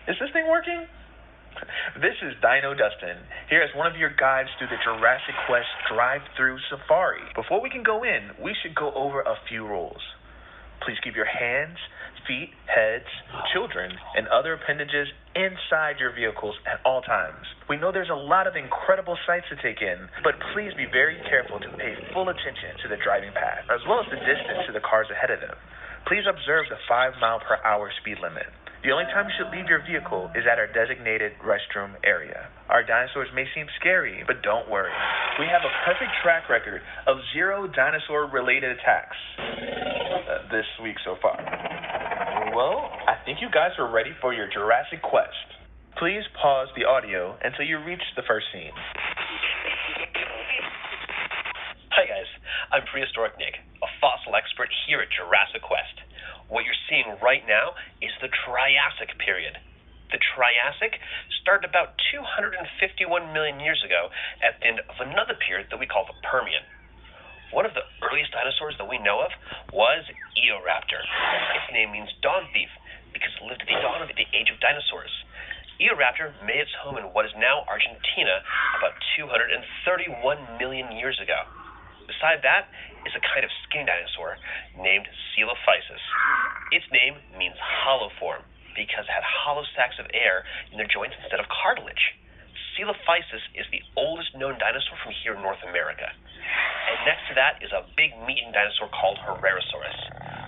Is this thing working? This is Dino Dustin, here as one of your guides through the Jurassic Quest drive-through safari. Before we can go in, we should go over a few rules. Please keep your hands, feet, heads, children, and other appendages inside your vehicles at all times. We know there's a lot of incredible sights to take in, but please be very careful to pay full attention to the driving path, as well as the distance to the cars ahead of them. Please observe the 5-mile-per-hour speed limit. The only time you should leave your vehicle is at our designated restroom area. Our dinosaurs may seem scary, but don't worry. We have a perfect track record of 0 dinosaur-related attacks this week so far. Well, I think you guys are ready for your Jurassic Quest. Please pause the audio until you reach the first scene. Hi guys, I'm Prehistoric Nick, a fossil expert here at Jurassic Quest. What you're seeing right now is the Triassic period. The Triassic started about 251 million years ago at the end of another period that we call the Permian. One of the earliest dinosaurs that we know of was Eoraptor. Its name means dawn thief because it lived at the dawn of the age of dinosaurs. Eoraptor made its home in what is now Argentina about 231 million years ago. Beside that is a kind of skinny dinosaur named Coelophysis. Its name means hollow form because it had hollow sacs of air in their joints instead of cartilage. Coelophysis is the oldest known dinosaur from here in North America. And next to that is a big meat-eating dinosaur called Herrerasaurus.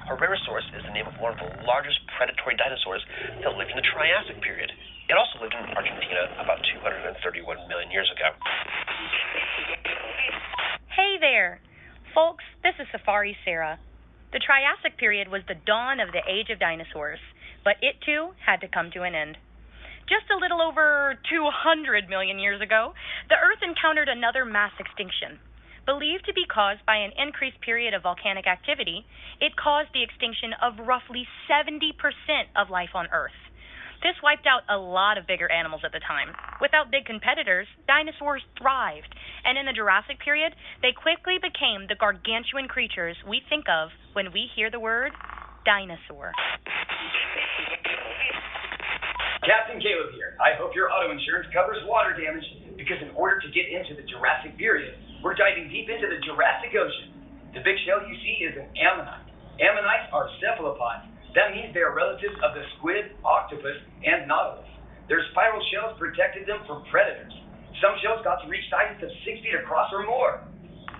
Herrerasaurus is the name of one of the largest predatory dinosaurs that lived in the Triassic period. It also lived in Argentina about 231 million years ago. Hey there! Folks, this is Safari Sarah. The Triassic period was the dawn of the age of dinosaurs, but it too had to come to an end. Just a little over 200 million years ago, the Earth encountered another mass extinction. Believed to be caused by an increased period of volcanic activity, it caused the extinction of roughly 70% of life on Earth. This wiped out a lot of bigger animals at the time. Without big competitors, dinosaurs thrived, and in the Jurassic period, they quickly became the gargantuan creatures we think of when we hear the word dinosaur. Captain Caleb here. I hope your auto insurance covers water damage, because in order to get into the Jurassic period, we're diving deep into the Jurassic Ocean. The big shell you see is an ammonite. Ammonites are cephalopods. That means they are relatives of the squid, octopus, and nautilus. Their spiral shells protected them from predators. Some shells got to reach sizes of 6 feet across or more.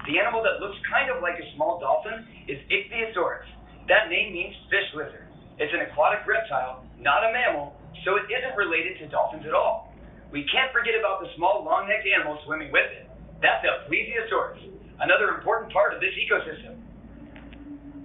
The animal that looks kind of like a small dolphin is Ichthyosaurus. That name means fish lizard. It's an aquatic reptile, not a mammal, so it isn't related to dolphins at all. We can't forget about the small long-necked animals swimming with it. That's a plesiosaurus, another important part of this ecosystem.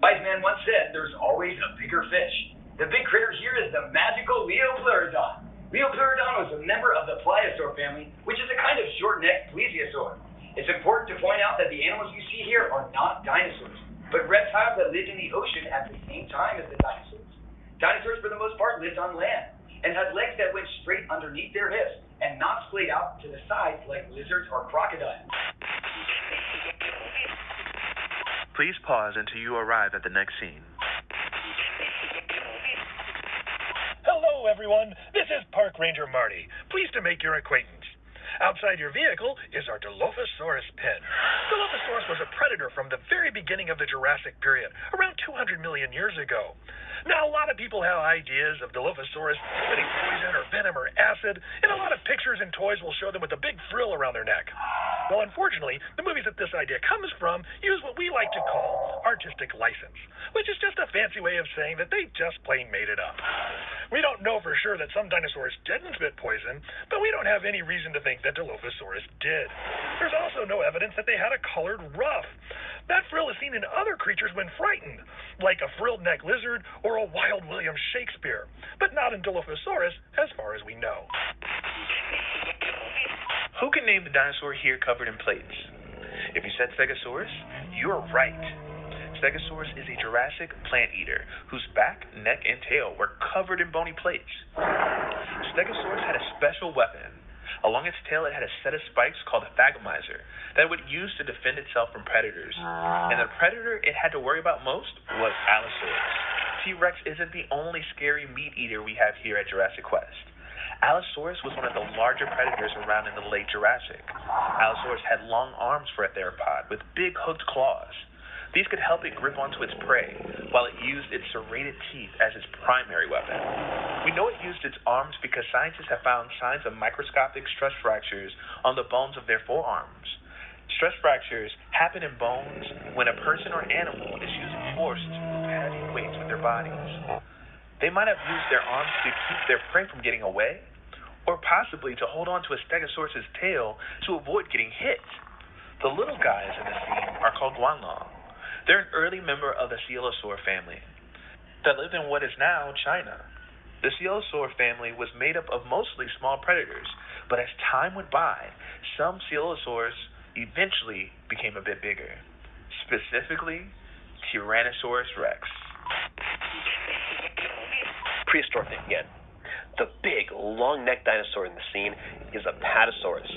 Wise man once said, there's always a bigger fish. The big critter here is the magical Leopleurodon. Leopleurodon was a member of the pliosaur family, which is a kind of short-necked plesiosaur. It's important to point out that the animals you see here are not dinosaurs, but reptiles that lived in the ocean at the same time as the dinosaurs. Dinosaurs, for the most part, lived on land and had legs that went straight underneath their hips and not splayed out to the sides like lizards or crocodiles. Please pause until you arrive at the next scene. Hello, everyone. This is Park Ranger Marty. Pleased to make your acquaintance. Outside your vehicle is our Dilophosaurus pen. Dilophosaurus was a predator from the very beginning of the Jurassic period, around 200 million years ago. Now, a lot of people have ideas of Dilophosaurus spitting poison or venom or acid, and a lot of pictures and toys will show them with a big frill around their neck. Well, unfortunately, the movies that this idea comes from use what we like to call artistic license, which is just a fancy way of saying that they just plain made it up. We don't know for sure that some dinosaurs didn't spit poison, but we don't have any reason to think that Dilophosaurus did. There's also no evidence that they had a colored ruff. That frill is seen in other creatures when frightened, like a frilled neck lizard or a wild William Shakespeare, but not in Dilophosaurus as far as we know. Who can name the dinosaur here covered in plates? If you said Stegosaurus, you're right. Stegosaurus is a Jurassic plant eater whose back, neck, and tail were covered in bony plates. Stegosaurus had a special weapon. Along its tail, it had a set of spikes called a phagomizer that it would use to defend itself from predators. And the predator it had to worry about most was Allosaurus. T-Rex isn't the only scary meat eater we have here at Jurassic Quest. Allosaurus was one of the larger predators around in the late Jurassic. Allosaurus had long arms for a theropod with big hooked claws. These could help it grip onto its prey, while it used its serrated teeth as its primary weapon. We know it used its arms because scientists have found signs of microscopic stress fractures on the bones of their forearms. Stress fractures happen in bones when a person or animal is using force to move heavy weights with their bodies. They might have used their arms to keep their prey from getting away, or possibly to hold on to a stegosaurus's tail to avoid getting hit. The little guys in the scene are called guanlong. They're an early member of the coelosaur family that lived in what is now China. The coelosaur family was made up of mostly small predators, but as time went by, some coelosaurs eventually became a bit bigger, specifically Tyrannosaurus rex. Prehistoric again. The big, long-necked dinosaur in the scene is Apatosaurus.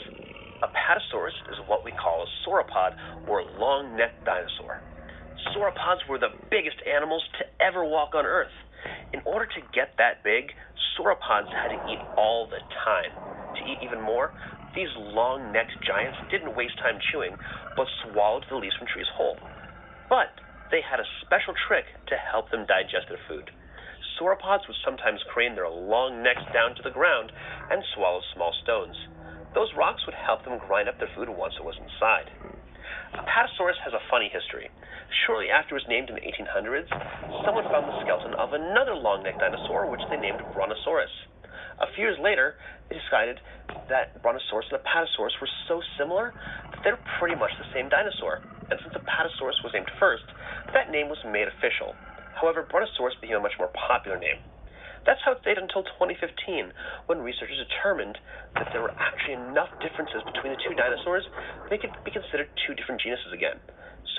Apatosaurus is what we call a sauropod, or long-necked dinosaur. Sauropods were the biggest animals to ever walk on Earth. In order to get that big, sauropods had to eat all the time. To eat even more, these long-necked giants didn't waste time chewing, but swallowed the leaves from trees whole. But they had a special trick to help them digest their food. Sauropods would sometimes crane their long necks down to the ground and swallow small stones. Those rocks would help them grind up their food once it was inside. Apatosaurus has a funny history. Shortly after it was named in the 1800s, someone found the skeleton of another long-necked dinosaur, which they named Brontosaurus. A few years later, they decided that Brontosaurus and Apatosaurus were so similar that they're pretty much the same dinosaur. And since Apatosaurus was named first, that name was made official. However, Brontosaurus became a much more popular name. That's how it stayed until 2015, when researchers determined that there were actually enough differences between the two dinosaurs that they could be considered two different genuses again.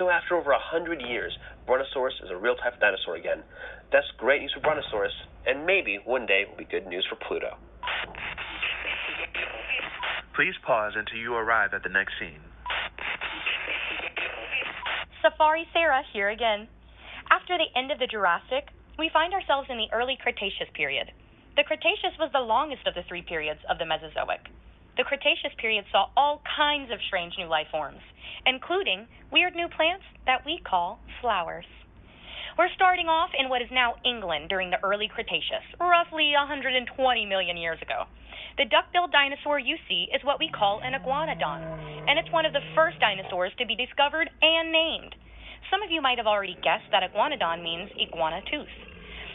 So after over 100 years, Brontosaurus is a real type of dinosaur again. That's great news for Brontosaurus, and maybe one day will be good news for Pluto. Please pause until you arrive at the next scene. Safari Sarah here again. After the end of the Jurassic, we find ourselves in the early Cretaceous period. The Cretaceous was the longest of the three periods of the Mesozoic. The Cretaceous period saw all kinds of strange new life forms, including weird new plants that we call flowers. We're starting off in what is now England during the early Cretaceous, roughly 120 million years ago. The duck-billed dinosaur you see is what we call an iguanodon, and it's one of the first dinosaurs to be discovered and named. Some of you might have already guessed that iguanodon means iguana tooth.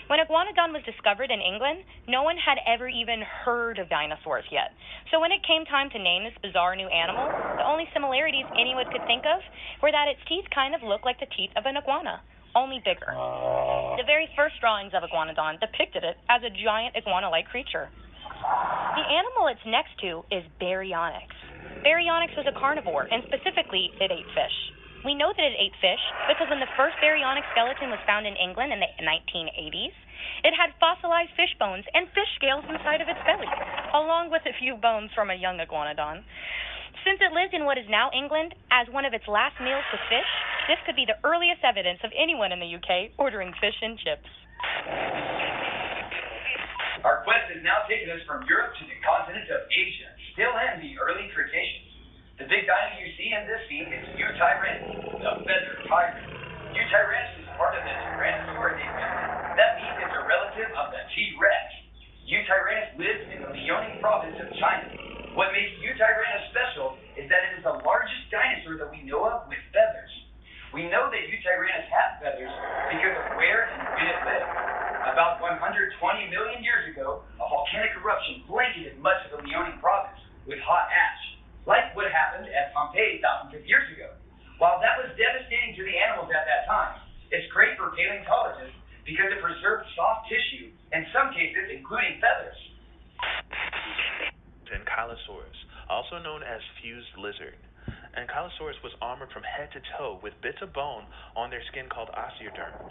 When iguanodon was discovered in England, no one had ever even heard of dinosaurs yet. So when it came time to name this bizarre new animal, the only similarities anyone could think of were that its teeth kind of looked like the teeth of an iguana, only bigger. The very first drawings of iguanodon depicted it as a giant iguana-like creature. The animal it's next to is Baryonyx. Baryonyx was a carnivore, and specifically, it ate fish. We know that it ate fish because when the first baryonyx skeleton was found in England in the 1980s, it had fossilized fish bones and fish scales inside of its belly, along with a few bones from a young iguanodon. Since it lived in what is now England, as one of its last meals was fish, this could be the earliest evidence of anyone in the UK ordering fish and chips. Our quest has now taken us from Europe to the continent of Asia, still in the early Cretaceous. The big dino you see in this scene is Eutyrannus, the feathered tiger. Eutyrannus is part of the Tyrannosauridae family. That means it's a relative of the T-Rex. Eutyrannus lives in the Liaoning province of China. What makes Eutyrannus special is that it is the largest dinosaur that we know of with feathers. We know that Eutyrannus had feathers because of where and when it lived. About 120 million years ago, a volcanic eruption blanketed much of the Liaoning province with hot ash, like what happened at Pompeii thousands of years ago. While that was devastating to the animals at that time, it's great for paleontologists because it preserved soft tissue, in some cases including feathers. Ankylosaurus, also known as fused lizard. Ankylosaurus was armored from head to toe with bits of bone on their skin called osteoderms.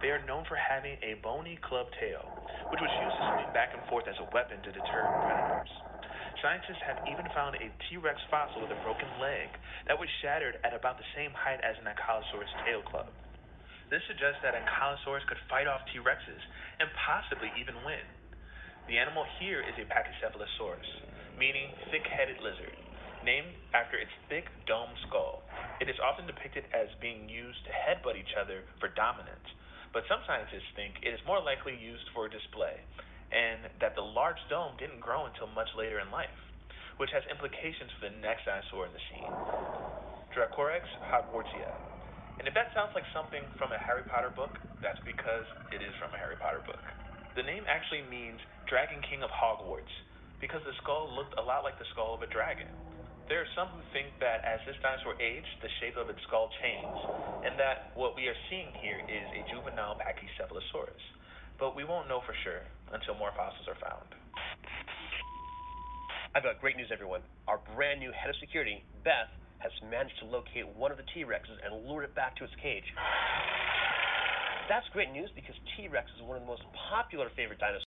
They are known for having a bony club tail, which was used to swing back and forth as a weapon to deter predators. Scientists have even found a T-Rex fossil with a broken leg that was shattered at about the same height as an Ankylosaurus tail club. This suggests that Ankylosaurus could fight off T-Rexes and possibly even win. The animal here is a Pachycephalosaurus, meaning thick-headed lizard, named after its thick domed skull. It is often depicted as being used to headbutt each other for dominance, but some scientists think it is more likely used for display, and that the large dome didn't grow until much later in life, which has implications for the next dinosaur in the scene, Dracorex hogwartsia. And if that sounds like something from a Harry Potter book, that's because it is from a Harry Potter book. The name actually means Dragon King of Hogwarts, because the skull looked a lot like the skull of a dragon. There are some who think that as this dinosaur aged, the shape of its skull changed, and that what we are seeing here is a juvenile Pachycephalosaurus. But we won't know for sure until more fossils are found. I've got great news, everyone. Our brand new head of security, Beth, has managed to locate one of the T-Rexes and lured it back to its cage. That's great news because T-Rex is one of the most popular favorite dinosaurs